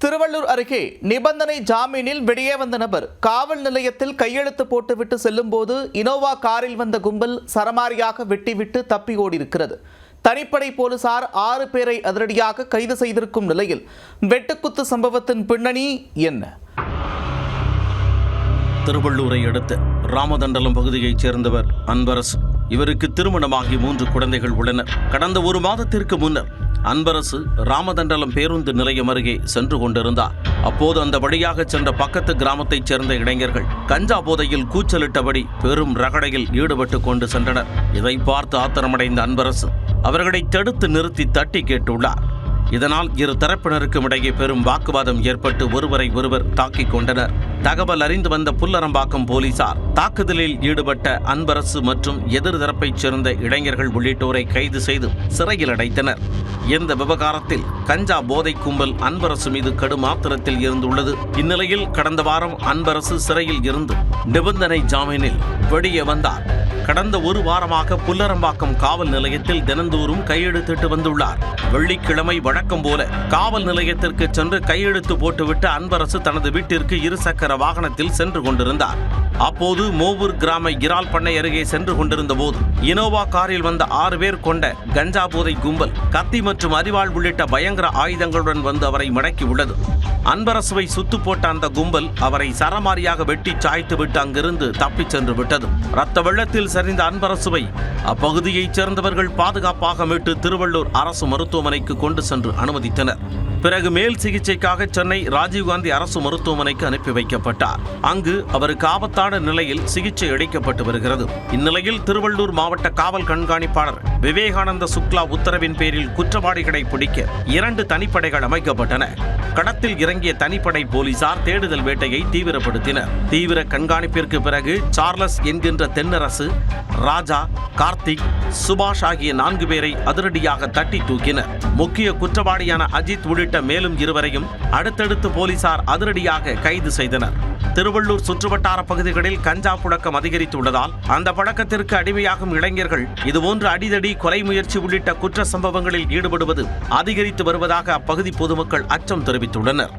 திருவள்ளூர் அருகே நிபந்தனை ஜாமீனில் வெளியே வந்த நபர் காவல் நிலையத்தில் கையெழுத்து போட்டுவிட்டு செல்லும்போது இனோவா காரில் வந்த கும்பல் சரமாரியாக வெட்டிவிட்டு தப்பி ஓடியிருக்கிறது. தனிப்படை போலீசார் 6 பேரை அதிரடியாக கைது செய்திருக்கும் நிலையில் வெட்டுக்குத்து சம்பவத்தின் பின்னணி என்ன? திருவள்ளூரை அடுத்த ராமதண்டலம் பகுதியைச் சேர்ந்தவர் அன்பரசு. இவருக்கு திருமணமாகி 3 குழந்தைகள் உள்ளனர். கடந்த 1 மாதத்திற்கு முன்னர் அன்பரசு ராமதண்டலம் பேருந்து நிலையம் அருகே சென்று கொண்டிருந்தார். அப்போது அந்த வழியாக சென்ற பக்கத்து கிராமத்தைச் சேர்ந்த இளைஞர்கள் கஞ்சா போதையில் கூச்சலிட்டபடி பெரும் ரகடையில் ஈடுபட்டு கொண்டு சென்றனர். இதை பார்த்து ஆத்திரமடைந்த அன்பரசு அவர்களை தடுத்து நிறுத்தி தட்டி கேட்டுள்ளார். இதனால் இரு தரப்பினருக்கும் இடையே பெரும் வாக்குவாதம் ஏற்பட்டு ஒருவரை ஒருவர் தாக்கிக் கொண்டனர். தகவல் அறிந்து வந்த புல்லரம்பாக்கம் போலீசார் தாக்குதலில் ஈடுபட்ட அன்பரசு மற்றும் எதிர் தரப்பைச் சேர்ந்த இளைஞர்கள் உள்ளிட்டோரை கைது செய்து சிறையில் அடைத்தனர். இந்த விவகாரத்தில் கஞ்சா போதை கும்பல் அன்பரசு மீது கடும் ஆத்திரத்தில் இருந்துள்ளது. இந்நிலையில் கடந்த வாரம் அன்பரசு சிறையில் இருந்து நிபந்தனை ஜாமீனில் வெளியே வந்தார். கடந்த 1 வாரமாக புல்லரம்பாக்கம் காவல் நிலையத்தில் தினந்தோறும் கையெழுத்திட்டு வந்துள்ளார். வெள்ளிக்கிழமை வழக்கம் போல காவல் நிலையத்திற்கு சென்று கையெழுத்து போட்டுவிட்டு அன்பரசு தனது வீட்டிற்கு 2 சக்கர வாகனத்தில் சென்று கொண்டிருந்தார். அப்போது மோவூர் கிராம இறால் பண்ணை அருகே சென்று கொண்டிருந்த போது இனோவா காரில் வந்த 6 பேர் கொண்ட கஞ்சா போதை கும்பல் கத்தி மற்றும் அரிவாள் உள்ளிட்ட பயங்கர ஆயுதங்களுடன் வந்து அவரை மடக்கியுள்ளது. அன்பரசுவை சுத்து போட்ட அந்த கும்பல் அவரை சரமாரியாக வெட்டி சாய்த்துவிட்டு அங்கிருந்து தப்பிச் சென்று விட்டது. ரத்த வெள்ளத்தில் சரிந்த அன்பரசுவை அப்பகுதியைச் சேர்ந்தவர்கள் பாதுகாப்பாக மீட்டு திருவள்ளூர் அரசு மருத்துவமனைக்கு கொண்டு சென்று அனுமதித்தனர். பிறகு மேல் சிகிச்சைக்காக சென்னை ராஜீவ்காந்தி அரசு மருத்துவமனைக்கு அனுப்பி வைக்கப்பட்டார். அங்கு அவருக்கு ஆபத்தான நிலையில் சிகிச்சை அளிக்கப்பட்டு வருகிறது. இந்நிலையில் திருவள்ளூர் மாவட்ட காவல் கண்காணிப்பாளர் விவேகானந்த சுக்லா உத்தரவின் பேரில் குற்றவாளிகளை பிடிக்க 2 தனிப்படைகள் அமைக்கப்பட்டன. களத்தில் இறங்கிய தனிப்படை போலீசார் தேடுதல் வேட்டையை தீவிரப்படுத்தினர். தீவிர கண்காணிப்பிற்கு பிறகு சார்லஸ் என்கின்ற தென்னரசு, ராஜா, கார்த்திக், சுபாஷ் ஆகிய 4 பேரை அதிரடியாக தட்டி தூக்கினர். முக்கிய குற்றவாளியான அஜித் உள்ளிட்ட மேலும் 2 பேரையும் அடுத்தடுத்து போலீசார் அதிரடியாக கைது செய்தனர். திருவள்ளூர் சுற்றுவட்டார பகுதிகளில் கஞ்சா புழக்கம் அதிகரித்துள்ளதால் அந்த பழக்கத்திற்கு அடிமையாகும் இளைஞர்கள் இதுபோன்ற அடிதடி, கொலை முயற்சி உள்ளிட்ட குற்ற சம்பவங்களில் ஈடுபடுவது அதிகரித்து வருவதாக அப்பகுதி பொதுமக்கள் அச்சம் தெரிவித்துள்ளனர்.